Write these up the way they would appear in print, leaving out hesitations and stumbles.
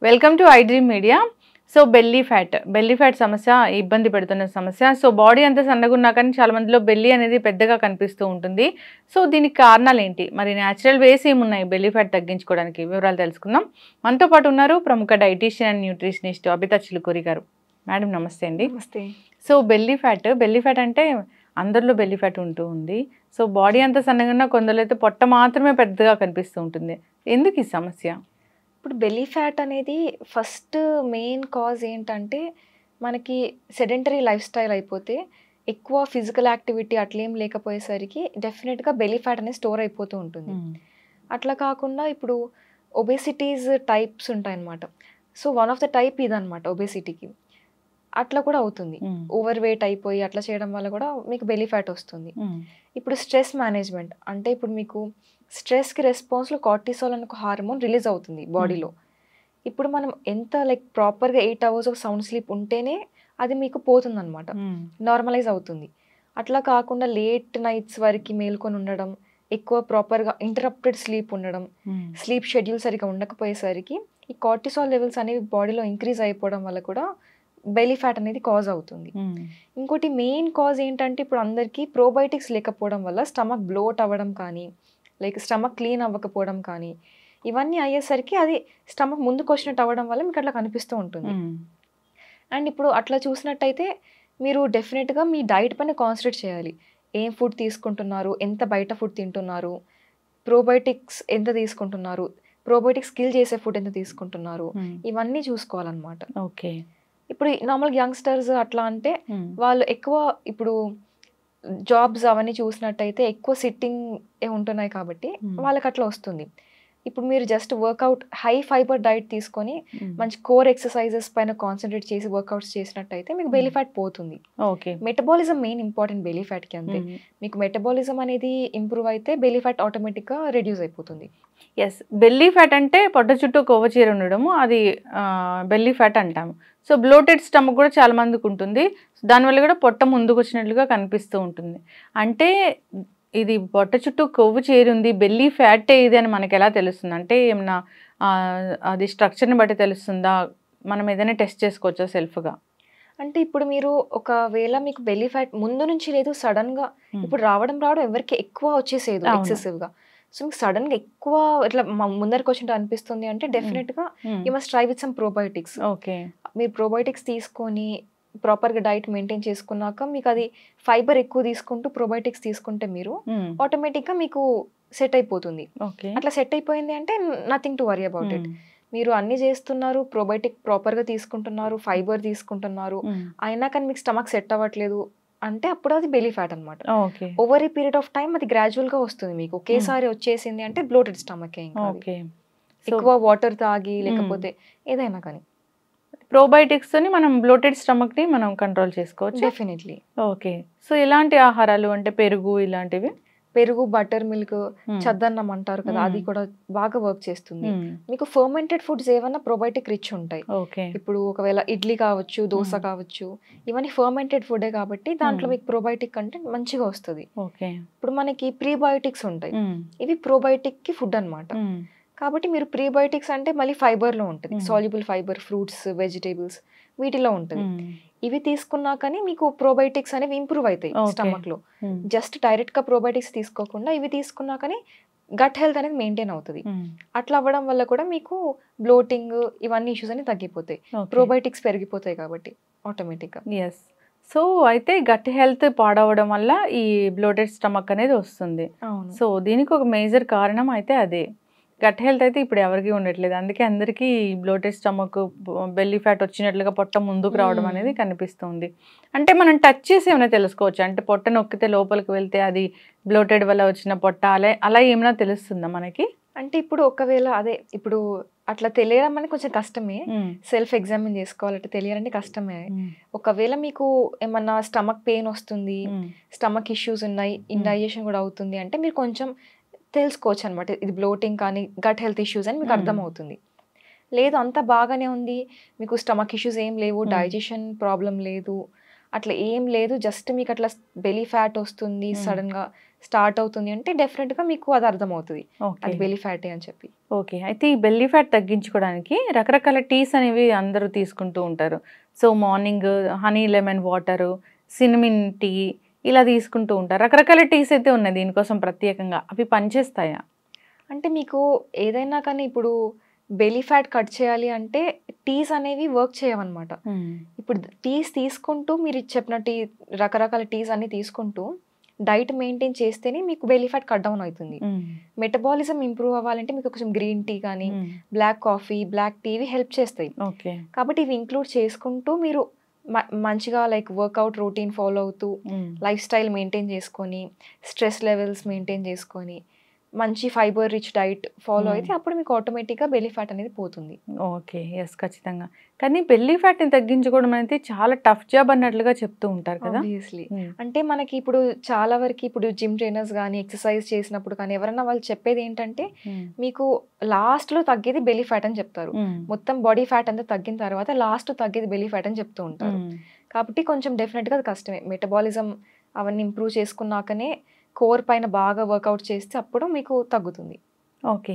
Welcome to I dream media. So belly fat సమస్య ఇబ్బంది పెడుతున్న సమస్య. సో బాడీ అంతా సన్నగా ఉన్నా కానీ చాలా మందిలో బెల్లీ అనేది పెద్దగా కనిపిస్తూ ఉంటుంది. సో దీనికి కారణాలు ఏంటి, మరి న్యాచురల్ వేస్ ఏమున్నాయి బెల్లీ ఫ్యాట్ తగ్గించుకోవడానికి, వివరాలు తెలుసుకుందాం. మనతో పాటు ఉన్నారు ప్రముఖ dietitian and nutritionist Abitha Chilukuri గారు. మేడం నమస్తే అండి. నమస్తే. సో బెల్లీ ఫ్యాట్ అంటే అందరిలో బెల్లీ ఫ్యాట్ ఉంటూ ఉంది. సో బాడీ అంతా సన్నగా ఉన్నా కొందరు అయితే పొట్ట మాత్రమే పెద్దగా కనిపిస్తూ ఉంటుంది. ఎందుకు ఈ సమస్య? ఇప్పుడు బెల్లీ ఫ్యాట్ అనేది ఫస్ట్ మెయిన్ కాజ్ ఏంటంటే మనకి సెడెంటరీ లైఫ్ స్టైల్ అయిపోతే ఎక్కువ ఫిజికల్ యాక్టివిటీ అట్లేం లేకపోయేసరికి డెఫినెట్గా బెల్లీ ఫ్యాట్ అనేది స్టోర్ అయిపోతూ ఉంటుంది. అట్లా కాకుండా ఇప్పుడు ఒబేసిటీస్ టైప్స్ ఉంటాయన్నమాట. So one of the type ఇదనమాట ఒబేసిటీకి. అట్లా కూడా అవుతుంది. ఓవర్ వెయిట్ అయిపోయి అట్లా చేయడం వల్ల కూడా మీకు బెల్లీ ఫ్యాట్ వస్తుంది. ఇప్పుడు స్ట్రెస్ మేనేజ్మెంట్ అంటే ఇప్పుడు మీకు స్ట్రెస్కి రెస్పాన్స్లో కార్టిసాల్ అనే ఒక హార్మోన్ రిలీజ్ అవుతుంది బాడీలో. ఇప్పుడు మనం ఎంత ప్రాపర్గా 8 hours ఆఫ్ సౌండ్ స్లీప్ ఉంటేనే అది మీకు పోతుంది అనమాట, నార్మలైజ్ అవుతుంది. అట్లా కాకుండా లేట్ నైట్స్ వరకు మేల్కొని ఉండడం, ఎక్కువ ప్రాపర్గా ఇంటరప్టెడ్ స్లీప్ ఉండడం, స్లీప్ షెడ్యూల్ సరిగా ఉండకపోయేసరికి ఈ కార్టిసాల్ లెవెల్స్ అనేవి బాడీలో ఇంక్రీజ్ అయిపోవడం వల్ల కూడా బెల్లీ ఫ్యాట్ అనేది కాజ్ అవుతుంది. ఇంకోటి మెయిన్ కాజ్ ఏంటంటే ఇప్పుడు అందరికీ ప్రోబయోటిక్స్ లేకపోవడం వల్ల స్టమక్ బ్లోట్ అవ్వడం కానీ, స్టమక్ క్లీన్ అవ్వకపోవడం కానీ, ఇవన్నీ అయ్యేసరికి అది స్టమక్ ముందుకు వచ్చినట్టు అవ్వడం వల్ల మీకు అట్లా కనిపిస్తూ ఉంటుంది. అండ్ ఇప్పుడు అట్లా చూసినట్టయితే మీరు డెఫినెట్గా మీ డైట్ పైన కాన్సన్ట్రేట్ చేయాలి. ఏం ఫుడ్ తీసుకుంటున్నారు, ఎంత బయట ఫుడ్ తింటున్నారు, ప్రోబయోటిక్స్ ఎంత తీసుకుంటున్నారు, ప్రోబయోటిక్స్ కిల్ చేసే ఫుడ్ ఎంత తీసుకుంటున్నారు, ఇవన్నీ చూసుకోవాలన్నమాట. ఓకే. ఇప్పుడు నార్మల్ యంగ్స్టర్స్ అట్లా అంటే వాళ్ళు ఎక్కువ ఇప్పుడు జాబ్స్ అవన్నీ చూసినట్టయితే ఎక్కువ సిట్టింగ్ ఉంటున్నాయి కాబట్టి వాళ్ళకి అట్లా వస్తుంది. ఇప్పుడు మీరు just workout high fibre diet తీసుకొని మంచి కోర్ ఎక్సర్సైజెస్ పైన కాన్సన్ట్రేట్ చేసి వర్కౌట్స్ చేసినట్టయితే మీకు బెల్లీ ఫ్యాట్ పోతుంది. Okay. Metabolism main important belly ఫ్యాట్కి. అంతే మీకు మెటబాలిజం అనేది ఇంప్రూవ్ అయితే బెల్లీ ఫ్యాట్ ఆటోమేటిక్గా రెడ్యూస్ అయిపోతుంది. ఎస్, బెల్లీ ఫ్యాట్ అంటే పొట్ట చుట్టూ కొవ్వు చీర ఉండడము, అది బెల్లీ ఫ్యాట్ అంటాము. సో బ్లోటెడ్ స్టమక్ కూడా చాలా మందికి ఉంటుంది. దానివల్ల కూడా పొట్ట ముందుకు వచ్చినట్లుగా కనిపిస్తూ ఉంటుంది. అంటే ఇది పొట్ట చుట్టూ కొవ్వు చేరి ఉంది, బెల్లీ ఫ్యాట్ ఇది అని మనకి ఎలా తెలుస్తుంది? అంటే ఏమన్నా అది స్ట్రక్చర్ని బట్టి తెలుస్తుందా? మనం ఏదైనా టెస్ట్ చేసుకోవచ్చా సెల్ఫ్గా? అంటే ఇప్పుడు మీరు ఒకవేళ మీకు బెల్లీ ఫ్యాట్ ముందు నుంచి లేదు, సడన్గా ఇప్పుడు రావడం ఎవరికి ఎక్కువ వచ్చేసేది ఎక్సెసివ్గా. సో మీకు సడన్గా ఎక్కువ ఇట్లా ముందరికి వచ్చినట్టు అనిపిస్తుంది అంటే డెఫినెట్గా you must try with some probiotics. Okay. మీరు ప్రోబయోటిక్స్ తీసుకొని ప్రాపర్గా డైట్ మెయింటైన్ చేసుకున్నాక మీకు అది ఫైబర్ ఎక్కువ తీసుకుంటూ ప్రోబయోటిక్స్ తీసుకుంటే మీరు ఆటోమేటిక్గా మీకు సెట్ అయిపోతుంది. అట్లా సెట్ అయిపోయింది అంటే nothing to worry about it. మీరు అన్ని చేస్తున్నారు, ప్రోబయోటిక్ ప్రాపర్గా తీసుకుంటున్నారు, ఫైబర్ తీసుకుంటున్నారు, అయినా కానీ మీకు స్టమక్ సెట్ అవ్వట్లేదు అంటే అప్పుడు అది బెల్లీ ఫ్యాట్ అనమాట. Over a period of time అది గ్రాడ్యువల్గా వస్తుంది. మీకు ఒకేసారి వచ్చేసింది అంటే బ్లోటెడ్ స్టమక్. ఎక్కువ వాటర్ తాగి లేకపోతే ఏదైనా కానీ ప్రోబయోటిక్స్ ని మనం బ్లోటెడ్ స్టమక్ ని మనం కంట్రోల్ చేసుకోవచ్చు. డెఫినెట్లీ. ఓకే. సో ఇలాంటి ఆహారాలు అంటే పెరుగు, ఇలాంటివి పెరుగు, బటర్ మిల్క్, చద్దన్నం అంటారు కదా, అది కూడా బాగా వర్క్ చేస్తుంది. మీకు ఫర్మెంటెడ్ ఫుడ్స్ ఏమన్నా ప్రోబయోటిక్ రిచ్ ఉంటాయి. ఇప్పుడు ఒకవేళ ఇడ్లీ కావచ్చు, దోశ కావచ్చు, ఇవన్నీ ఫర్మెంటెడ్ ఫుడే కాబట్టి దాంట్లో మీకు ప్రోబయోటిక్ కంటెంట్ మంచిగా వస్తుంది. ఇప్పుడు మనకి ప్రీబయోటిక్స్ ఉంటాయి, ఇవి ప్రోబయోటిక్ కి ఫుడ్ అనమాట. కాబట్టి మీరు ప్రీబయోటిక్స్ అంటే మళ్ళీ ఫైబర్లో ఉంటుంది, సాల్యుబుల్ ఫైబర్, ఫ్రూట్స్, వెజిటేబుల్స్ వీటిలో ఉంటుంది. ఇవి తీసుకున్నా కానీ మీకు ప్రోబయోటిక్స్ అనేవి ఇంప్రూవ్ అవుతాయి స్టమక్ లో. జస్ట్ డైరెక్ట్ గా ప్రోబయోటిక్స్ తీసుకోకుండా ఇవి తీసుకున్నా కానీ గట్ హెల్త్ అనేది మెయింటైన్ అవుతుంది. అట్లా అవ్వడం వల్ల కూడా మీకు బ్లోటింగ్ ఇవన్నీ ఇష్యూస్ అనేవి తగ్గిపోతాయి, ప్రోబయోటిక్స్ పెరిగిపోతాయి కాబట్టి ఆటోమేటిక్గా. ఎస్. సో అయితే గట్ హెల్త్ పాడవడం వల్ల ఈ బ్లోటెడ్ స్టమక్ అనేది వస్తుంది. సో దీనికి ఒక మేజర్ కారణం అయితే అదే. గట్ హెల్త్ అయితే ఇప్పుడు ఎవరికి ఉండట్లేదు, అందుకే అందరికీ బ్లోటెడ్ స్టమక్, బెల్లీ ఫ్యాట్ వచ్చినట్లుగా పొట్ట ముందుకు రావడం అనేది కనిపిస్తుంది. అంటే మనం టచ్ చేసి ఏమైనా తెలుసుకోవచ్చు, అంటే పొట్ట నొక్కితే లోపలికి వెళ్తే అది బ్లోటెడ్ వల్ల వచ్చిన పొట్ట అలా ఏమైనా తెలుస్తుందా మనకి? అంటే ఇప్పుడు ఒకవేళ అదే ఇప్పుడు అట్లా తెలియడం అనేది కొంచెం కష్టమే, సెల్ఫ్ ఎగ్జామిన్ చేసుకోవాలంటే తెలియాలంటే కష్టమే. ఒకవేళ మీకు ఏమన్నా స్టమక్ పెయిన్ వస్తుంది, స్టమక్ ఇష్యూస్ ఉన్నాయి, ఇండైజెషన్ కూడా అవుతుంది అంటే మీరు కొంచెం తెలుసుకోవచ్చు అనమాట, ఇది బ్లోటింగ్ కానీ గట్ హెల్త్ ఇష్యూస్ అని మీకు అర్థమవుతుంది. లేదు అంత బాగానే ఉంది, మీకు స్టమక్ ఇష్యూస్ ఏం లేవు, డైజెషన్ ప్రాబ్లం లేదు, అట్లా ఏం లేదు, జస్ట్ మీకు అట్లా బెలీ ఫ్యాట్ వస్తుంది సడన్గా స్టార్ట్ అవుతుంది అంటే డెఫినెట్గా మీకు అది అర్థమవుతుంది అది బెలీ ఫ్యాటే అని చెప్పి. ఓకే. అయితే ఈ బెల్లీ ఫ్యాట్ తగ్గించుకోవడానికి రకరకాల టీస్ అనేవి అందరూ తీసుకుంటూ ఉంటారు. So morning honey lemon water, cinnamon tea ఇలా తీసుకుంటూ ఉంటారు. రకరకాల టీస్ అయితే ఉన్నాయి దీనికోసం ప్రత్యేకంగా. అవి పనిచేస్తాయా? అంటే మీకు ఏదైనా కానీ ఇప్పుడు బెలీ ఫ్యాట్ కట్ చేయాలి అంటే టీస్ అనేవి వర్క్ చేయవన్నమాట. ఇప్పుడు టీస్ తీసుకుంటూ మీరు చెప్పినట్టు రకరకాల టీస్ అన్ని తీసుకుంటూ డైట్ మెయింటైన్ చేస్తేనే మీకు బెలీ ఫ్యాట్ కట్ డౌన్ అవుతుంది. మెటబాలిజం ఇంప్రూవ్ అవ్వాలంటే మీకు కొంచెం గ్రీన్ టీ కానీ బ్లాక్ కాఫీ, బ్లాక్ టీ ఇవి హెల్ప్ చేస్తాయి. కాబట్టి ఇవి ఇంక్లూడ్ చేసుకుంటూ మీరు మంచిగా లైక్ వర్కౌట్ రొటీన్ ఫాలో అవుతూ లైఫ్ స్టైల్ మెయింటైన్ చేసుకొని స్ట్రెస్ లెవెల్స్ మెయింటైన్ చేసుకొని మంచి ఫైబర్ రిచ్ డైట్ ఫాలో అయితే అప్పుడు మీకు ఆటోమేటిక్గా బెల్లీ ఫ్యాట్ అనేది పోతుంది. ఓకే, ఎస్, ఖచ్చితంగా. కానీ బెల్లీ ఫ్యాట్ని తగ్గించుకోవడం అనేది చాలా టఫ్ జాబ్ అన్నట్లుగా చెప్తూ ఉంటారు కదా. ఆబ్వియస్లీ అంటే మనకి ఇప్పుడు చాలా వరకు ఇప్పుడు జిమ్ ట్రైనర్స్ కానీ ఎక్సర్సైజ్ చేసినప్పుడు కానీ ఎవరైనా వాళ్ళు చెప్పేది ఏంటంటే మీకు లాస్ట్లో తగ్గేది బెల్లీ ఫ్యాట్ అని చెప్తారు. మొత్తం బాడీ ఫ్యాట్ అంతా తగ్గిన తర్వాత లాస్ట్ తగ్గేది బెల్లీ ఫ్యాట్ అని చెప్తూ ఉంటారు. కాబట్టి కొంచెం డెఫినెట్గా అది కష్టమే. మెటబాలిజం అవన్నీ ఇంప్రూవ్ చేసుకున్నాకనే కోర్ పైన బాగా వర్కౌట్ చేస్తే అప్పుడు మీకు తగ్గుతుంది. ఓకే.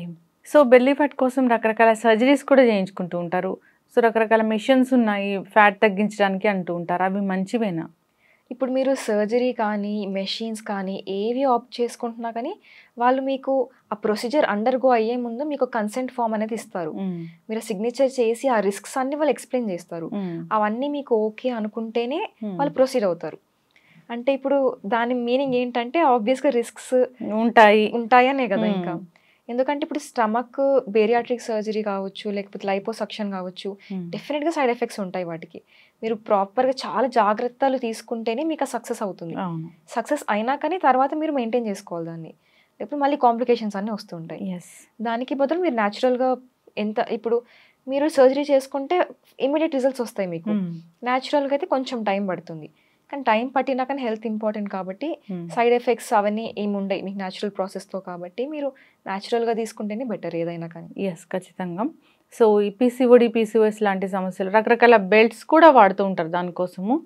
సో బెల్లీ ఫ్యాట్ కోసం రకరకాల సర్జరీస్ కూడా చేయించుకుంటూ ఉంటారు. సో రకరకాల మిషన్స్ ఉన్నాయి ఫ్యాట్ తగ్గించడానికి అంటూ ఉంటారు. అవి మంచివేనా? ఇప్పుడు మీరు సర్జరీ కానీ మెషిన్స్ కానీ ఏవి ఆప్ట్ చేసుకుంటున్నా కానీ వాళ్ళు మీకు ఆ ప్రొసీజర్ అండర్గో అయ్యే ముందు మీకు కన్సెంట్ ఫామ్ అనేది ఇస్తారు. మీరు సిగ్నేచర్ చేసి ఆ రిస్క్స్ అన్ని వాళ్ళు ఎక్స్ప్లెయిన్ చేస్తారు. అవన్నీ మీకు ఓకే అనుకుంటేనే వాళ్ళు ప్రొసీడ్ అవుతారు. అంటే ఇప్పుడు దాని మీనింగ్ ఏంటంటే ఆబ్వియస్గా రిస్క్స్ ఉంటాయనే కదా. ఇంకా ఎందుకంటే ఇప్పుడు స్టమక్ బేరియాట్రిక్ సర్జరీ కావచ్చు లేకపోతే లైపోసక్షన్ కావచ్చు డెఫినెట్గా సైడ్ ఎఫెక్ట్స్ ఉంటాయి వాటికి. మీరు ప్రాపర్గా చాలా జాగ్రత్తలు తీసుకుంటేనే మీకు సక్సెస్ అవుతుంది. సక్సెస్ అయినా కానీ తర్వాత మీరు మెయింటైన్ చేసుకోవాలి దాన్ని, లేకపోతే మళ్ళీ కాంప్లికేషన్స్ అన్నీ వస్తుంటాయి. దానికి బదులు మీరు న్యాచురల్గా ఎంత ఇప్పుడు మీరు సర్జరీ చేసుకుంటే ఇమీడియట్ రిజల్ట్స్ వస్తాయి మీకు. న్యాచురల్గా అయితే కొంచెం టైం పడుతుంది. కానీ టైం పట్టినా కానీ హెల్త్ ఇంపార్టెంట్ కాబట్టి సైడ్ ఎఫెక్ట్స్ అవన్నీ ఏమి ఉండవు మీకు న్యాచురల్ ప్రాసెస్తో. కాబట్టి మీరు న్యాచురల్గా తీసుకుంటేనే బెటర్ ఏదైనా కానీ. ఎస్, ఖచ్చితంగా. సో ఈ పీసీఓడి, పీసీఓఎస్ లాంటి సమస్యలు రకరకాల బెల్ట్స్ కూడా వాడుతూ ఉంటారు దానికోసము.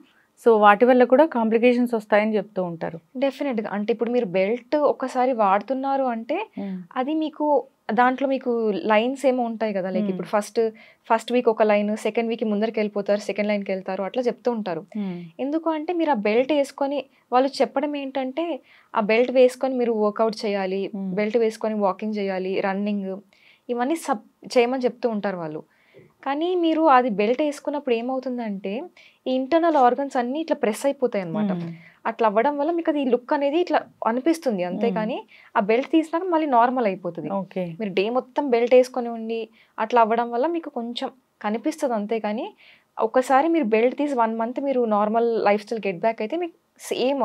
సో వాటి వల్ల కూడా కాంప్లికేషన్స్ వస్తాయని చెప్తూ ఉంటారు. డెఫినెట్గా అంటే ఇప్పుడు మీరు బెల్ట్ ఒకసారి వాడుతున్నారు అంటే అది మీకు దాంట్లో మీకు లైన్స్ ఏమో ఉంటాయి కదా. లైక్ ఇప్పుడు ఫస్ట్ వీక్ ఒక లైన్, సెకండ్ వీక్ ముందరికి వెళ్ళిపోతారు, సెకండ్ లైన్కి వెళ్తారు, అట్లా చెప్తూ ఉంటారు. ఎందుకు అంటే మీరు ఆ బెల్ట్ వేసుకొని వాళ్ళు చెప్పడం ఏంటంటే ఆ బెల్ట్ వేసుకొని మీరు వర్కౌట్ చేయాలి, బెల్ట్ వేసుకొని వాకింగ్ చేయాలి, రన్నింగ్ ఇవన్నీ చేయమని చెప్తూ ఉంటారు వాళ్ళు. కానీ మీరు అది బెల్ట్ వేసుకున్నప్పుడు ఏమవుతుందంటే ఈ ఇంటర్నల్ ఆర్గన్స్ అన్నీ ఇట్లా ప్రెస్ అయిపోతాయి అనమాట. అట్లా అవ్వడం వల్ల మీకు అది లుక్ అనేది ఇట్లా అనిపిస్తుంది అంతేకాని ఆ బెల్ట్ తీసినాక మళ్ళీ నార్మల్ అయిపోతుంది. మీరు డే మొత్తం బెల్ట్ వేసుకొని ఉండి అట్లా అవ్వడం వల్ల మీకు కొంచెం కనిపిస్తుంది అంతేకాని ఒకసారి మీరు బెల్ట్ తీసి 1 month మీరు normal life style get back అయితే మీకు సేమ్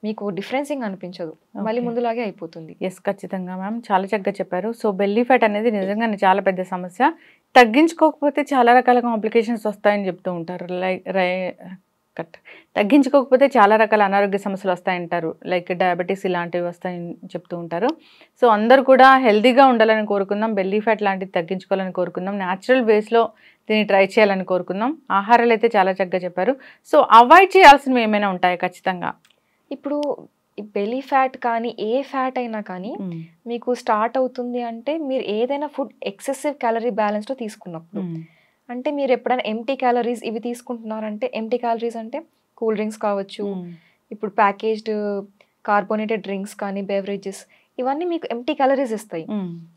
మీకు డిఫరెన్సింగ్ అనిపించదు, మళ్ళీ ముందులాగే అయిపోతుంది. ఎస్, ఖచ్చితంగా మ్యామ్, చాలా చక్కగా చెప్పారు. సో బెల్లీ ఫ్యాట్ అనేది నిజంగానే చాలా పెద్ద సమస్య. తగ్గించుకోకపోతే చాలా రకాల కాంప్లికేషన్స్ వస్తాయని చెప్తూ ఉంటారు. తగ్గించుకోకపోతే చాలా రకాల అనారోగ్య సమస్యలు వస్తాయంటారు. లైక్ డయాబెటీస్ ఇలాంటివి వస్తాయని చెప్తూ ఉంటారు. సో అందరూ కూడా హెల్తీగా ఉండాలని కోరుకుందాం, బెల్లీ ఫ్యాట్ లాంటివి తగ్గించుకోవాలని కోరుకుందాం, న్యాచురల్ వేస్లో దీన్ని ట్రై చేయాలని కోరుకుందాం. ఆహారాలు అయితే చాలా చక్కగా చెప్పారు. సో అవాయిడ్ చేయాల్సినవి ఏమైనా ఉంటాయా ఖచ్చితంగా? ఇప్పుడు బెల్లీ ఫ్యాట్ కానీ ఏ ఫ్యాట్ అయినా కానీ మీకు స్టార్ట్ అవుతుంది అంటే మీరు ఏదైనా ఫుడ్ ఎక్సెసివ్ క్యాలరీ బ్యాలెన్స్లో తీసుకున్నప్పుడు. అంటే మీరు ఎప్పుడైనా ఎంటీ క్యాలరీస్ ఇవి తీసుకుంటున్నారంటే, ఎంటీ క్యాలరీస్ అంటే కూల్ డ్రింక్స్ కావచ్చు, ఇప్పుడు ప్యాకేజ్డ్ కార్బోనేటెడ్ డ్రింక్స్ కానీ బెవరేజెస్ ఇవన్నీ మీకు ఎంటీ క్యాలరీస్ ఇస్తాయి.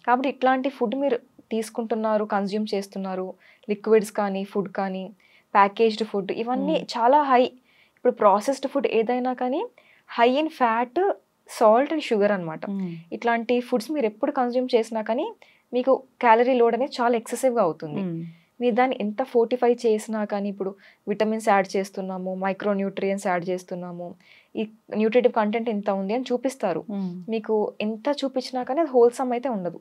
కాబట్టి ఇట్లాంటి ఫుడ్ మీరు తీసుకుంటున్నారు, కన్జ్యూమ్ చేస్తున్నారు, లిక్విడ్స్ కానీ ఫుడ్ కానీ ప్యాకేజ్డ్ ఫుడ్ ఇవన్నీ చాలా హై. ఇప్పుడు ప్రాసెస్డ్ ఫుడ్ ఏదైనా కానీ high in fat, salt and sugar అనమాట. ఇట్లాంటి ఫుడ్స్ మీరు ఎప్పుడు కన్జ్యూమ్ చేసినా కానీ మీకు క్యాలరీ లోడ్ అనేది చాలా ఎక్సెసివ్గా అవుతుంది. మీరు దాన్ని ఎంత ఫోర్టిఫై చేసినా కానీ ఇప్పుడు విటమిన్స్ యాడ్ చేస్తున్నాము, మైక్రో న్యూట్రియన్స్ యాడ్ చేస్తున్నాము, ఈ న్యూట్రిటివ్ కంటెంట్ ఎంత ఉంది అని చూపిస్తారు. మీకు ఎంత చూపించినా కానీ అది హోల్సమ్ అయితే ఉండదు,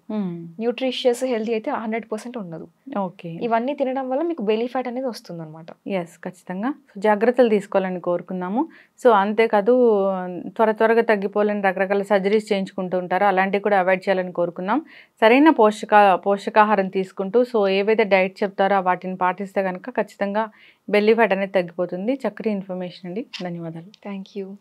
న్యూట్రిషియస్ హెల్తీ అయితే 100% ఉండదు. ఓకే, ఇవన్నీ తినడం వల్ల మీకు బెల్లీ ఫ్యాట్ అనేది వస్తుంది అనమాట. ఎస్, ఖచ్చితంగా జాగ్రత్తలు తీసుకోవాలని కోరుకున్నాము. సో అంతేకాదు త్వరగా తగ్గిపోవాలని రకరకాల సర్జరీస్ చేయించుకుంటూ ఉంటారు, అలాంటివి కూడా అవాయిడ్ చేయాలని కోరుకున్నాం. సరైన పోషకాహారం తీసుకుంటూ సో ఏవైతే డైట్ చెప్తారో వాటిని పాటిస్తే కనుక ఖచ్చితంగా బెల్లీ ఫ్యాట్ అనేది తగ్గిపోతుంది. చక్కటి ఇన్ఫర్మేషన్ అండి. ధన్యవాదాలు. Thank you.